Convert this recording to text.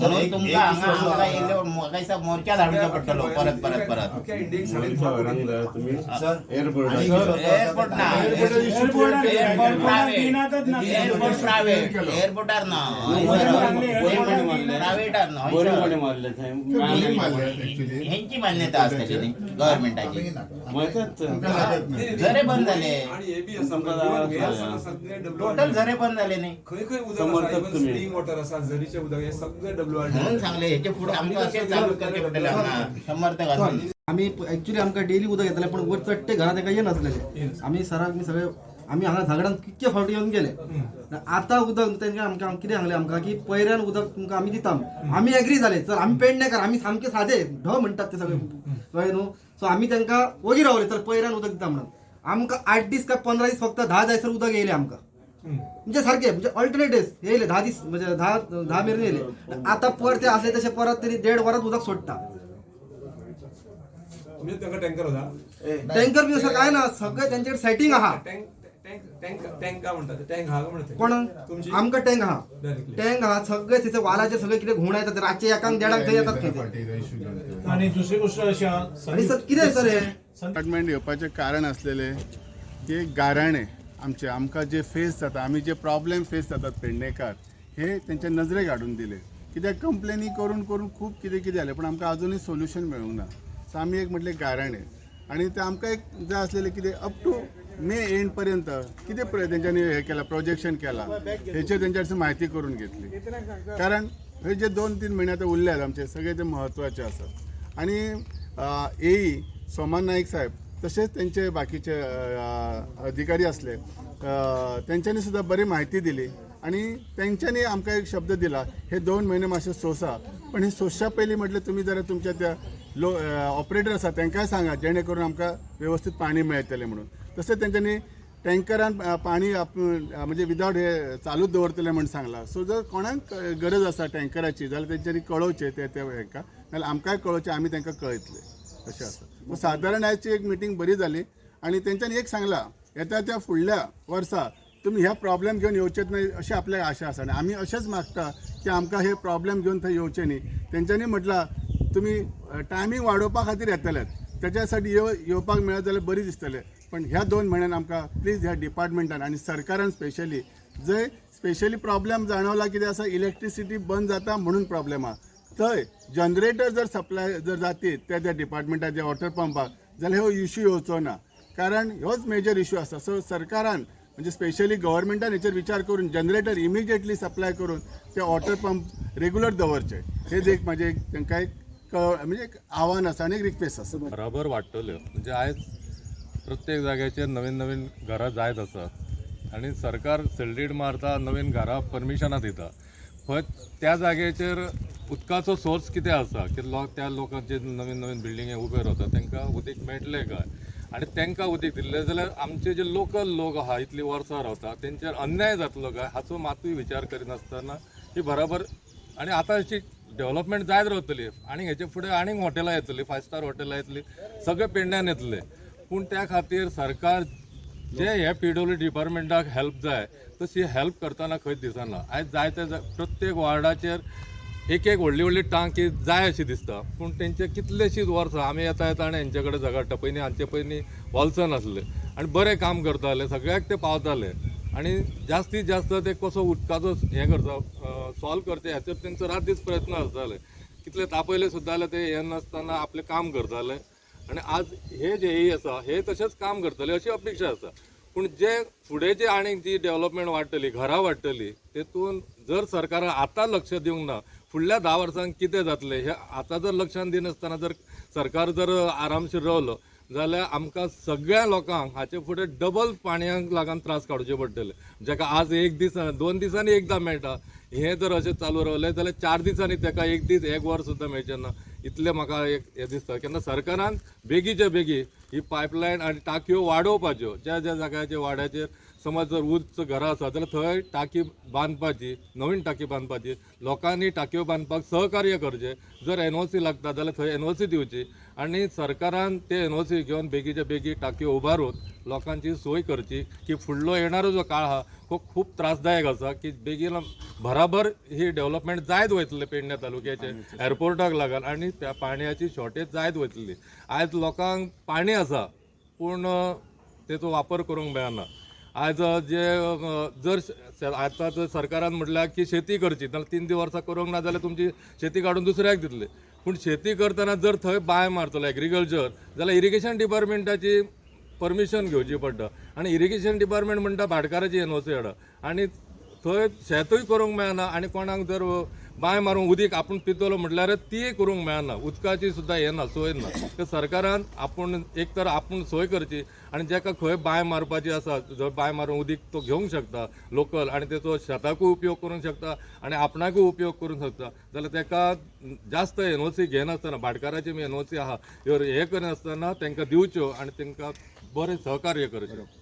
म्हणून तुमका हांगा आमका येयलो म्हाका मोर्चा धाडूचो पडटलो परत परत परत एअरपोर्ट एअरपोर्ट ना एअरपोर्ट प्रायव्हेट एअरपोर्टार ना प्रायव्हेटार ना ह्यांची मान्यता असतली न्ही गव्हर्नमेंटाची झरे बंद झाले टोटल झरे बंद झाले न्ही स्प्रिंग वॉटर आसा झरीचे उदक हे सगळे म्हणून सांगले हेचे पुढे आमकां अशें चालू करचे पडटले हांगा समर्थ घालून आम्ही ऍक्च्युली आमकां डेली उदक येतले पण वर चट्टे घरात एका येनासलेले आम्ही सराक मी सगळे आम्ही हांगा झागडान कितके फावटी येऊन गेले आता उदक तांकां आमकां कितें सांगलें आमकां की पयऱ्यान उदक तुमकां आमी दिता आमी एग्री जाले तर आमी पेडणेकार आमी सामके सादे ढ म्हणटात ते सगळे कळ्ळें न्हू सो आमी तांकां वगी रावले तर पयऱ्यान उदक दिता म्हणून आमकां 8 दीस काय 15 दीस फक्त 10 जायसर उदक येयलें आमकां म्हणजे सारखे म्हणजे ऑल्टरनेट डेज येयले 10 दीस म्हणजे 10 मेरेन येयले आता परत ते असले तसे परत तरी 1.5 वरात उदक सोडटा टँकर होता टँकर बी असं काय ना सगळं त्यांच्याकडे सेटिंग आहा टँक काय म्हणतात टँक हा का म्हणतात कोण तुमची आमकां टँक आहा टँक आहा सगळे तिथे वालाचे सगळे कितें घुण येतात रातचे एकांक देडाक थंय येतात खंय ते. आणि दुसरी गोष्ट अशी आणि सर कितें सर हे डिपार्टमेंट येवपाचें कारण आसलेलें की गाराणे आमचे आमकां जे फेस जाता आमी जे प्रॉब्लेम फेस जातात पेडणेकार हे तेंच्या नजरेक हाडून दिले कित्याक कंप्लेनी करून करून खूब कितें कितें जालें पण आमकां अजुनूय सोल्युशन मेळूंक ना सो आमी एक म्हटलें गाराणे आनी ते आमकां एक जाय आसलेलें कितें अप टू मे एंड पर्यंत कितें तेंच्यांनी हें केलां प्रोजेक्शन केलां हेचेर तेंच्याकडसून म्हायती करून घेतली कारण हे जे 2-3 म्हयने आतां उरल्यात आमचे सगळे ते म्हत्वाचे आसात आनी एई सोमान नाईक साहेब तशेंच तेंचे बाकीचे अधिकारी असले तेंच्यांनी सुद्दां बरी म्हायती दिली आणि तेंच्यांनी आमकां एक शब्द दिला हे 2 महिने मातशे सोंसा पण हे सोंसच्या पयलीं म्हटलें तुमी जरा तुमच्या त्या ऑपरेटर आसा तांकांय सांगा जेणे करून आमकां व्यवस्थीत पाणी मेळटलें म्हणून तशेंच तेंच्यांनी टँकरान पाणी म्हणजे विदावट हे चालूच दवरतले म्हणून सांगला सो जर कोणाक गरज आसा टँकराची जाल्यार तेंच्यांनी कळोवचें ते हेका नाल्यार आमकांय कळोवचें आमी तांकां कळयतले अशें आसा सादारण आयची एक मिटींग बरी जाली आणि तेंच्यांनी एक सांगला येता त्या फुडल्या वर्सा तुम्ही ह्या प्रॉब्लेम घेऊन येवचेच नाही अशी आपल्याक आशा आसा आणि आमी अशेंच मागता की आमकां हे प्रॉब्लेम घेऊन थंय येवचें न्ही तेंच्यांनी म्हटलां तुमी टायमींग वाडोवपा खातीर येतलेत त्याच्यासाठी येवपाक मेळत जाल्यार बरी दिसतलें पण ह्या 2 म्हयन्यान आमकां प्लीज ह्या डिपार्टमेंटान आनी सरकारान स्पेशली जंय स्पेशली प्रॉब्लेम जाणवला कितें आसा इलेक्ट्रिसिटी बंद जाता म्हणून प्रॉब्लेम आहा थंय जनरेटर जर सप्लाय जर जातीत त्या डिपार्टमेंटाच्या वॉटर पंपाक जाल्यार हो इश्यू येवचो ना कारण होच मेजर इश्यू आसा सो सरकारान म्हणजे स्पेशली गव्हर्नमेंटान हेचेर विचार करून जनरेटर इमिजिएटली सप्लाय करून ते वॉटर पंप रेग्युलर दवरचे हे एक म्हणजे तांकां एक म्हणजे एक आव्हान आसा आनी एक रिक्वेस्ट आसा बराबर वाडटल्यो म्हणजे आयज प्रत्येक जाग्याचेर नवीन नवीन घरां जायत आसात आनी सरकार सेल्डीड मारता नवीन घरां परमिशनां दिता पण त्या जाग्याचेर उदकाचो सोर्स कितें आसा की त्या लोकांचे नवीन नवीन बिल्डिंगे उबे रावता तांकां उदीक मेळटलें काय आनी तांकां उदीक दिल्लें जाल्यार आमचे जे लोकल लोक आहा इतलीं वर्सां रावता तेंचेर अन्याय जातलो काय हाचो मातूय विचार करिनासतना ही बराबर आनी आतां अशी डेव्हलपमेंट जायत रावतली आनी हेचे फुडें आनीक हॉटेलां येतलीं 5 स्टार हॉटेलां येतलीं सगळे पेडण्यान येतले पूण त्या खातीर सरकार जे हे PWD डिपार्टमेंटाक हेल्प जाय तशी हेल्प करतना खंयच दिसना आयज जायते प्रत्येक वार्डाचेर एक व्हडली व्हडली टांकी जाय अशी दिसता पूण तेंचे कितलेशीच वर्सां आमी येता येता आनी हेंचे कडेन झगडटा पयलीं हांचे पयलीं वॉल्सन आसले आनी बरें काम करताले सगळ्याक ते पावताले आनी जास्तीत जास्त ते कसो उदकाचो हें करता सॉल्व करचे हाचेर तेंचो रात दीस प्रयत्न आसताले कितले तापयले सुद्दां जाल्यार ते हें नासतना आपलें काम करताले आनी आज हे जे आसा हे तशेंच काम करतले अशी अपेक्षा आसा पूण जे फुडें जे आनीक जी डेव्हलपमेंट वाडटली घरां वाडटली तेतून जर सरकारान आतां लक्ष दिवंक ना फुडल्या 10 वर्सांक कितें जातलें हे आतां जर लक्षान दिनासतना जर सरकार जर आरामशीर रावलो जाल्यार आमकां सगळ्या लोकांक हाचे फुडें डबल पाणयाक लागून त्रास काडचे पडटले जाका आज 1 दीस 2 दिसांनी एकदां मेळटा हे जर अशें चालू रावलें जाल्यार 4 दिसांनी ताका 1 दीस 1 वर सुद्दां मेळचें ना इतलें म्हाका एक हें दिसता केन्ना सरकारान बेगीचे बेगी ही पायपलायन आनी टाकयो वाडोवपाच्यो ज्या ज्या जाग्याचेर वाड्याचेर समज जर उंच घरां आसा जाल्यार थंय टाकी बांदपाची नवीन टाकी बांदपाची लोकांनी टाकयो बांदपाक सहकार्य करचें जर NOC लागता जाल्यार थंय NOC दिवची आणि सरकारान ते एनओसी घेवन बेगीच्या बेगी टांक्यो उबारून लोकांची सोय करची की फुडलो येणारो जो काळ हा तो खूप त्रासदायक आसा की बेगीन बराबर ही डेव्हलपमेंट जायत वयतले पेडणे तालुक्याचे एअरपोर्टाक लागून आणि त्या पाण्याची शॉर्टेज जायत वयतली. आयज लोकांक पाणी आसा पूण तेचो वापर करूंक मेळना. आज जे जर आतां जर सरकारान म्हटल्यार की शेती करची जाल्यार 3 वर्सां करूंक ना जाल्यार तुमची शेती काडून दुसऱ्याक दितले. पूण शेती करतना जर थंय बांय मारतलो एग्रीकल्चर जाल्यार इरिगेशन डिपार्टमेंटाची परमिशन घेवची पडटा आनी इरिगेशन डिपार्टमेंट म्हणटा भाटकाराची एनओसी हाडा आनी थंय शेतूय करूंक मेळना आनी कोणाक जर बांय मारून उदीक आपूण पितलो म्हटल्यार ती करूंक मेळना. उदकाची सुद्दां हें ना सोय ना. तर सरकारान आपूण एक तर आपूण सोय करची आनी जाका खंय बांय मारपाची आसा जर बांय मारून उदीक तो घेवंक शकता लोकल आनी तेचो शेताकूय उपयोग करूंक शकता आनी आपणाकूय उपयोग करूंक शकता जाल्यार ताका जास्त एनओसी घेनासतना भाटकाराची एनओसी आहा ह्यो हे करिनासतना तांकां दिवच्यो आनी तांकां बरें सहकार्य करचें.